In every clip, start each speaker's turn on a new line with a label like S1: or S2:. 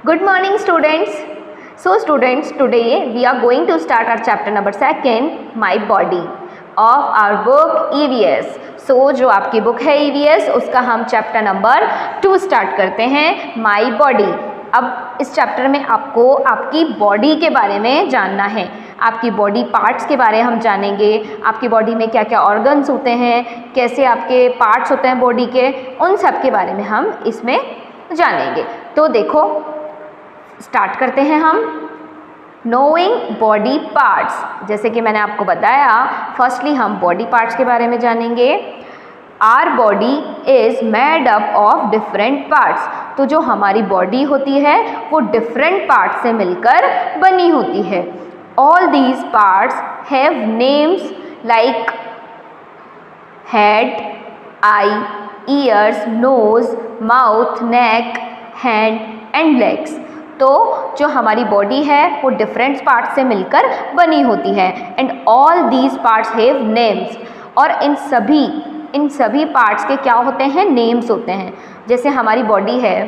S1: Good morning students. So students, today we are going to start our chapter number 2, My Body of our book EVS. So जो आपकी book है EVS उसका हम chapter number 2 start करते हैं, My Body. अब इस chapter में आपको आपकी बॉडी के बारे में जानना है, आपकी बॉडी पार्ट्स के बारे में हम जानेंगे, आपकी बॉडी में क्या क्या ऑर्गन्स होते हैं, कैसे आपके पार्ट्स होते हैं बॉडी के, उन सब के बारे में हम इसमें जानेंगे. तो देखो स्टार्ट करते हैं हम. नोइंग बॉडी पार्ट्स, जैसे कि मैंने आपको बताया, फर्स्टली हम बॉडी पार्ट्स के बारे में जानेंगे. Our body is made up of different parts. तो जो हमारी बॉडी होती है वो डिफरेंट पार्ट्स से मिलकर बनी होती है. All these parts have names like head, eye, ears, nose, mouth, neck, hand and legs. तो जो हमारी बॉडी है वो डिफरेंट पार्ट्स से मिलकर बनी होती है. And all these parts have names. और इन सभी पार्ट्स के क्या होते हैं, नेम्स होते हैं. जैसे हमारी बॉडी है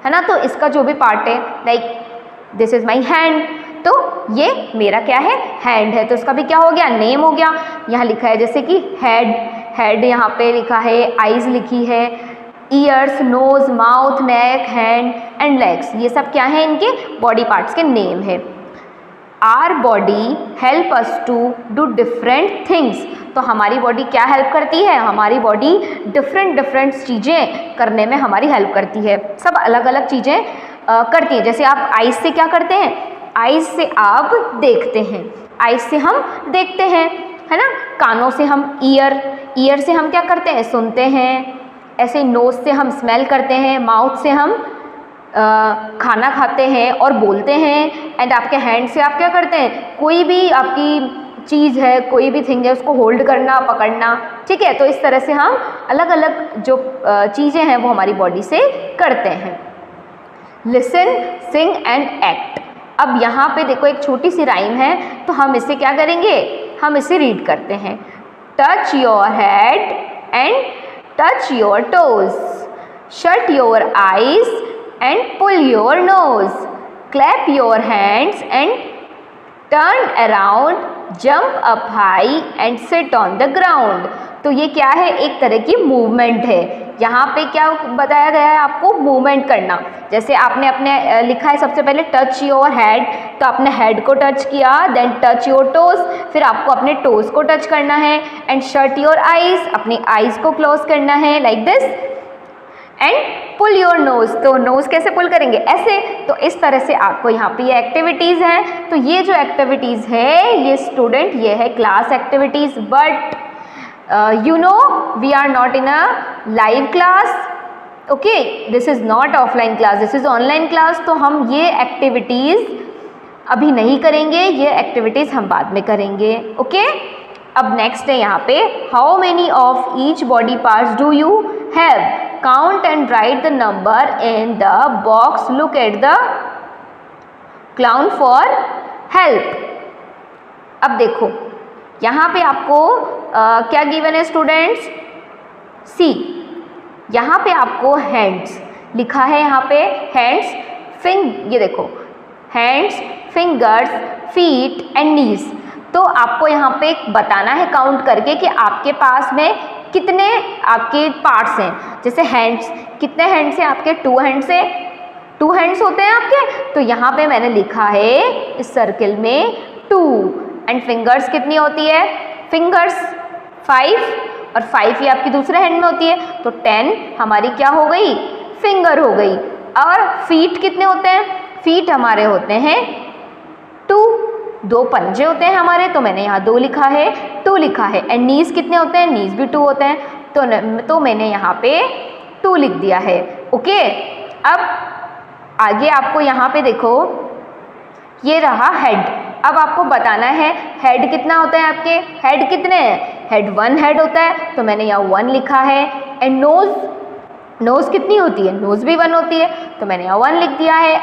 S1: ना, तो इसका जो भी पार्ट है, like this is my hand, तो ये मेरा क्या है, हैंड है, तो इसका भी क्या हो गया, नेम हो गया. यहाँ लिखा है जैसे कि हेड यहाँ पे लिखा है, आईज लिखी है, ears, nose, mouth, neck, hand and legs, ये सब क्या है, इनके बॉडी पार्ट्स के नेम है. Our body help us to do different things. तो हमारी बॉडी क्या हेल्प करती है, हमारी बॉडी डिफरेंट चीज़ें करने में हमारी हेल्प करती है. सब अलग अलग चीज़ें करती हैं. जैसे आप आइज से क्या करते हैं, आइज से आप देखते हैं, आइज से हम देखते हैं, है ना. कानों से हम ईयर से हम क्या करते हैं, सुनते हैं. ऐसे नोज से हम स्मेल करते हैं, माउथ से हम खाना खाते हैं और बोलते हैं. एंड आपके हैंड से आप क्या करते हैं, कोई भी आपकी चीज़ है, कोई भी थिंग है, उसको होल्ड करना, पकड़ना. ठीक है, तो इस तरह से हम अलग अलग जो चीज़ें हैं वो हमारी बॉडी से करते हैं. Listen, sing and act. अब यहाँ पे देखो एक छोटी सी राइम है, तो हम इसे क्या करेंगे, हम इसे रीड करते हैं. Touch your head and touch your toes, shut your eyes and pull your nose, clap your hands and turn around, jump up high and sit on the ground. तो ये क्या है, एक तरह की मूवमेंट है. यहाँ पे क्या बताया गया है, आपको मूवमेंट करना. जैसे आपने अपने लिखा है सबसे पहले टच योर हेड, तो आपने हेड को टच किया, देन टच योर टोज, फिर आपको अपने टोज को टच करना है. एंड शट योर आईज, अपनी आईज को क्लोज करना है like this. And pull your nose, तो नोज कैसे पुल करेंगे, ऐसे. तो इस तरह से आपको यहाँ पे ये एक्टिविटीज़ हैं. तो ये जो एक्टिविटीज़ है ये स्टूडेंट, ये है class activities. But you know we are not in a live class, okay, this is not offline class, this is online class. तो हम ये एक्टिविटीज़ अभी नहीं करेंगे, ये एक्टिविटीज़ हम बाद में करेंगे. ओके अब नेक्स्ट है यहाँ पे, how many of each body parts do you have, count and right the number in the box, look at the clown for help. अब देखो यहाँ पे आपको क्या गिवन है स्टूडेंट्स, सी यहाँ पे आपको हैंड्स लिखा है, यहाँ पे हैंड्स, ये देखो हैंड्स, फिंगर्स, फीट एंड नीज. तो आपको यहाँ पे बताना है काउंट करके कि आपके पास में कितने आपके पार्ट्स हैं. जैसे हैंड्स, कितने हैंड्स हैं आपके, 2 हैंड्स हैं, 2 हैंड्स होते हैं आपके. तो यहाँ पे मैंने लिखा है इस सर्किल में 2. एंड फिंगर्स कितनी होती है, फिंगर्स 5, और 5 ये आपकी दूसरे हैंड में होती है, तो 10 हमारी क्या हो गई, फिंगर हो गई. और फीट कितने होते हैं, फीट हमारे होते हैं 2 पंजे होते हैं हमारे, तो मैंने यहाँ 2 लिखा है, 2 लिखा है. एंड नीज कितने होते हैं, नीज भी 2 होते हैं, तो मैंने यहाँ पे 2 लिख दिया है. ओके अब आगे आपको यहाँ पे देखो, ये रहा हेड. अब आपको बताना है हेड कितना होता है, आपके हेड कितने हैं, हेड 1 हेड होता है, तो मैंने यहाँ 1 लिखा है. एंड नोज कितनी होती है, नोज भी 1 होती है, तो मैंने यहाँ 1 लिख दिया है.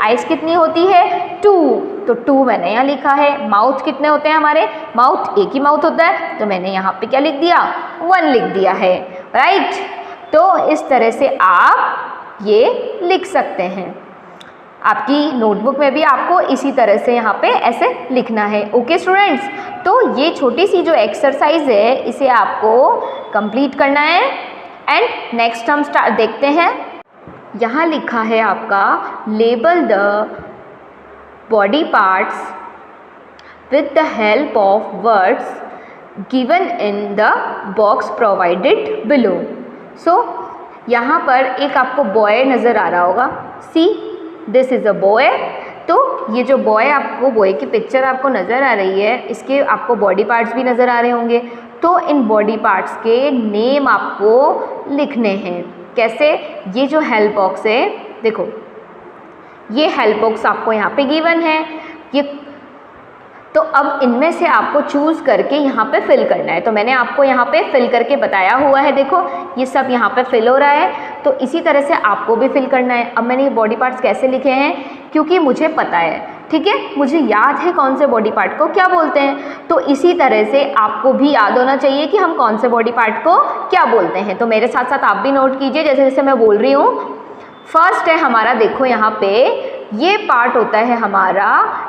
S1: आइज कितनी होती है, 2, तो 2 मैंने यहाँ लिखा है. माउथ कितने होते हैं हमारे, माउथ एक ही माउथ होता है, तो मैंने यहाँ पे क्या लिख दिया, 1 लिख दिया है. राइट, तो इस तरह से आप ये लिख सकते हैं. आपकी नोटबुक में भी आपको इसी तरह से यहाँ पे ऐसे लिखना है। ओके स्टूडेंट्स, तो ये छोटी सी जो एक्सरसाइज है इसे आपको कंप्लीट करना है। एंड नेक्स्ट हम देखते हैं, यहाँ लिखा है आपका label the body parts with the help of words given in the box provided below। So यहाँ पर एक आपको बॉय नज़र आ रहा होगा, see this is a boy. तो ये जो बॉय आपको बॉय की पिक्चर आपको नज़र आ रही है, इसके आपको बॉडी पार्ट्स भी नज़र आ रहे होंगे। तो इन बॉडी पार्ट्स के नेम आपको लिखने हैं। कैसे? ये जो हेल्प बॉक्स है, देखो ये हेल्प बॉक्स आपको यहाँ पे गिवन है ये, तो अब इनमें से आपको चूज़ करके यहाँ पे फिल करना है। तो मैंने आपको यहाँ पे फिल करके बताया हुआ है, देखो ये सब यहाँ पे फिल हो रहा है। तो इसी तरह से आपको भी फिल करना है। अब मैंने ये बॉडी पार्ट्स कैसे लिखे हैं, क्योंकि मुझे पता है, ठीक है, मुझे याद है कौन से बॉडी पार्ट को क्या बोलते हैं। तो इसी तरह से आपको भी याद होना चाहिए कि हम कौन से बॉडी पार्ट को क्या बोलते हैं। तो मेरे साथ साथ आप भी नोट कीजिए जैसे जैसे मैं बोल रही हूँ। फर्स्ट है हमारा, देखो यहाँ पे ये पार्ट होता है हमारा,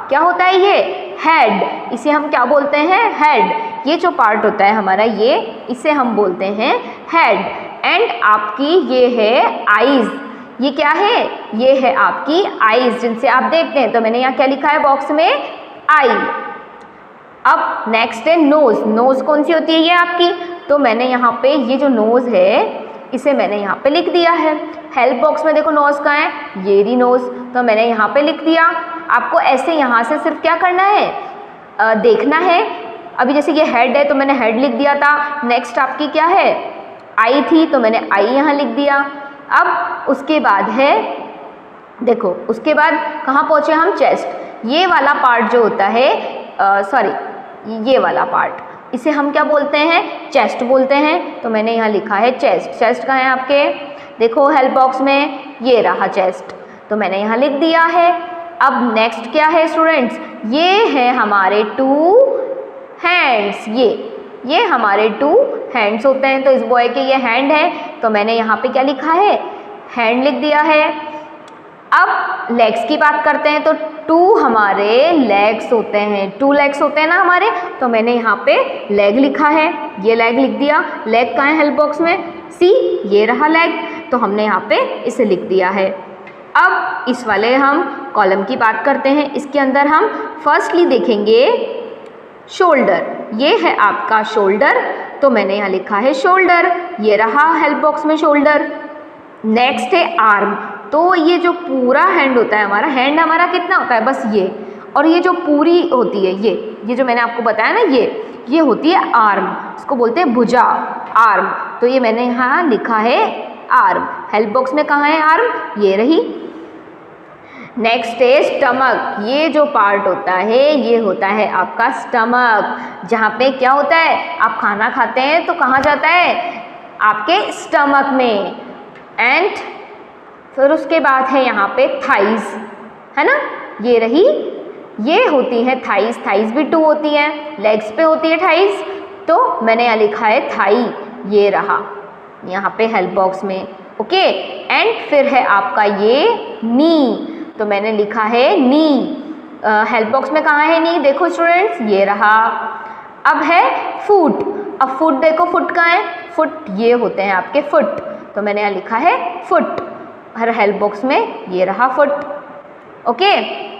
S1: क्या होता है ये, हेड। इसे हम क्या बोलते हैं, हेड। ये जो पार्ट होता है हमारा ये, इसे हम बोलते हैं हेड। एंड आपकी ये है आईज। ये क्या है, ये है आपकी आईज जिनसे आप देखते हैं। तो मैंने यहाँ क्या लिखा है बॉक्स में, आई। अब नेक्स्ट है नोज। नोज कौन सी होती है, ये आपकी। तो मैंने यहाँ पे ये जो नोज है इसे मैंने यहाँ पे लिख दिया है। हेल्प बॉक्स में देखो नोज कहाँ है, ये रही नोज, तो मैंने यहाँ पे लिख दिया। आपको ऐसे यहाँ से सिर्फ क्या करना है, देखना है। अभी जैसे ये हेड है तो मैंने हेड लिख दिया था। नेक्स्ट आपकी क्या है, आई थी, तो मैंने आई यहाँ लिख दिया। अब उसके बाद है, देखो उसके बाद कहाँ पहुँचे हम, चेस्ट। ये वाला पार्ट जो होता है, सॉरी ये वाला पार्ट, इसे हम क्या बोलते हैं, चेस्ट बोलते हैं। तो मैंने यहाँ लिखा है चेस्ट। चेस्ट कहाँ है आपके, देखो हेल्प बॉक्स में, ये रहा चेस्ट, तो मैंने यहाँ लिख दिया है। अब नेक्स्ट क्या है स्टूडेंट्स, ये है हमारे टू हैंड्स। ये हमारे टू हैंड्स होते हैं। तो इस बॉय के ये हैंड है, तो मैंने यहाँ पे क्या लिखा है, हैंड लिख दिया है। अब लेग्स की बात करते हैं, तो टू हमारे लेग्स होते हैं, टू लेग्स होते हैं ना हमारे। तो मैंने यहाँ पे लेग लिखा है, ये लेग लिख दिया। लेग कहाँ है हेल्प बॉक्स में, सी, ये रहा लेग, तो हमने यहाँ पे इसे लिख दिया है। अब इस वाले हम कॉलम की बात करते हैं। इसके अंदर हम फर्स्टली देखेंगे शोल्डर। ये है आपका शोल्डर, तो मैंने यहाँ लिखा है शोल्डर, ये रहा हेल्प बॉक्स में शोल्डर। नेक्स्ट है आर्म। तो ये जो पूरा हैंड होता है हमारा, हैंड हमारा कितना होता है, बस ये, और ये जो पूरी होती है ये जो मैंने आपको बताया ना, ये होती है आर्म, इसको बोलते हैं भुजा, आर्म। तो ये मैंने यहाँ लिखा है आर्म। हेल्प बॉक्स में कहाँ है आर्म, ये रही। नेक्स्ट है स्टमक। ये जो पार्ट होता है ये होता है आपका स्टमक, जहाँ पे क्या होता है, आप खाना खाते हैं तो कहाँ जाता है, आपके स्टमक में। एंड फिर उसके बाद है यहाँ पे थाइज, है ना, ये रही, ये होती है थाइज। थाइज भी टू होती है, लेग्स पे होती है थाइज, तो मैंने यहाँ लिखा है थाई, ये रहा यहाँ पे हेल्प बॉक्स में। ओके, एंड फिर है आपका ये नी, तो मैंने लिखा है नी। हेल्प बॉक्स में कहाँ है नी, देखो स्टूडेंट्स, ये रहा। अब है फुट। अब फुट देखो, फुट कहाँ है, फुट ये होते हैं आपके फुट, तो मैंने यहाँ लिखा है फुट। हर हेल्प बॉक्स में ये रहा फुट। ओके,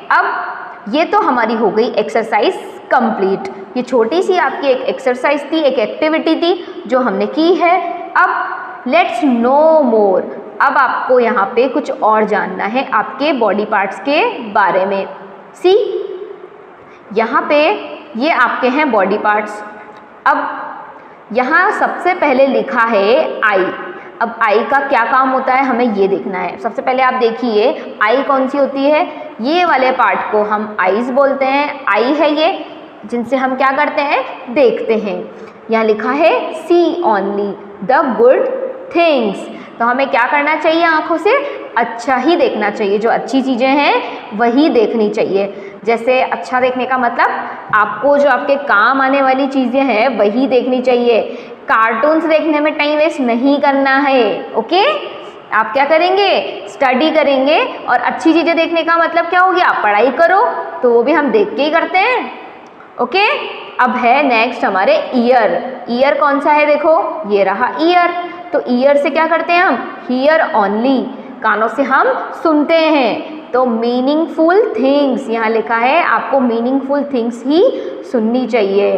S1: अब ये तो हमारी हो गई एक्सरसाइज कंप्लीट। ये छोटी सी आपकी एक एक्सरसाइज थी, एक एक्टिविटी थी जो हमने की है। अब लेट्स नो मोर। अब आपको यहाँ पे कुछ और जानना है आपके बॉडी पार्ट्स के बारे में। सी, यहाँ पे ये आपके हैं बॉडी पार्ट्स। अब यहाँ सबसे पहले लिखा है आई। अब आई का क्या काम होता है, हमें ये देखना है। सबसे पहले आप देखिए आई कौन सी होती है, ये वाले पार्ट को हम आईज बोलते हैं। आई है ये, जिनसे हम क्या करते हैं, देखते हैं। यहाँ लिखा है सी ओनली द गुड थिंग्स। तो हमें क्या करना चाहिए, आँखों से अच्छा ही देखना चाहिए, जो अच्छी चीज़ें हैं वही देखनी चाहिए। जैसे अच्छा देखने का मतलब आपको जो आपके काम आने वाली चीज़ें हैं वही देखनी चाहिए। कार्टून्स देखने में टाइम वेस्ट नहीं करना है। ओके, आप क्या करेंगे, स्टडी करेंगे। और अच्छी चीज़ें देखने का मतलब क्या हो गया, आप पढ़ाई करो, तो वो भी हम देख के ही करते हैं। ओके, अब है नेक्स्ट हमारे ईयर। ईयर कौन सा है, देखो ये रहा ईयर। तो ईयर से क्या करते हैं हम, हियर ओनली, कानों से हम सुनते हैं। तो मीनिंगफुल थिंग्स यहाँ लिखा है, आपको मीनिंगफुल थिंग्स ही सुननी चाहिए,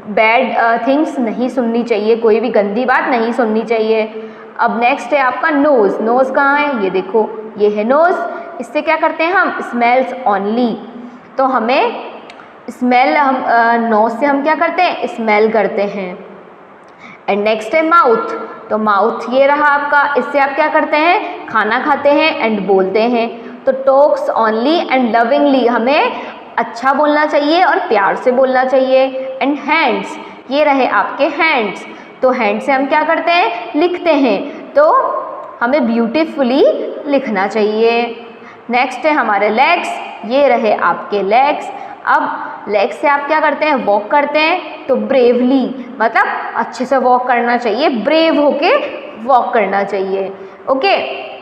S1: बैड थिंग्स नहीं सुननी चाहिए, कोई भी गंदी बात नहीं सुननी चाहिए। अब नेक्स्ट है आपका नोज़। नोज़ कहाँ है, ये देखो ये है नोज़। इससे क्या करते हैं हम, स्मेल्स ओनली, तो हमें स्मेल, हम नोज़ से हम क्या करते हैं, स्मेल करते हैं। एंड नेक्स्ट है माउथ। तो माउथ ये रहा आपका, इससे आप क्या करते हैं, खाना खाते हैं एंड बोलते हैं। तो टॉक्स ओनली एंड लविंगली, हमें अच्छा बोलना चाहिए और प्यार से बोलना चाहिए। एंड हैंड्स, ये रहे आपके हैंड्स। तो हैंड से हम क्या करते हैं, लिखते हैं, तो हमें ब्यूटीफुली लिखना चाहिए। नेक्स्ट है हमारे लेग्स। ये रहे आपके लेग्स। अब लेग से आप क्या करते हैं, वॉक करते हैं, तो ब्रेवली, मतलब अच्छे से वॉक करना चाहिए, ब्रेव होके वॉक करना चाहिए। ओके,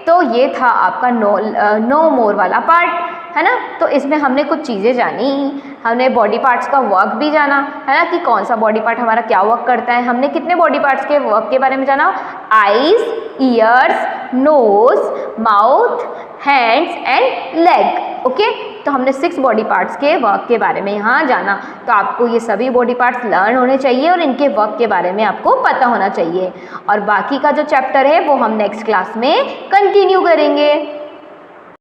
S1: तो ये था आपका नो मोर वाला पार्ट, है ना। तो इसमें हमने कुछ चीज़ें जानी, हमने बॉडी पार्ट्स का वर्क भी जाना, है ना, कि कौन सा बॉडी पार्ट हमारा क्या वर्क करता है। हमने कितने बॉडी पार्ट्स के वर्क के बारे में जाना, eyes, ears, nose, mouth, hands and leg. Okay, तो हमने 6 बॉडी पार्ट्स के वर्क के बारे में यहाँ जाना। तो आपको ये सभी बॉडी पार्ट्स लर्न होने चाहिए और इनके वर्क के बारे में आपको पता होना चाहिए। और बाकी का जो चैप्टर है वो हम नेक्स्ट क्लास में कंटिन्यू करेंगे।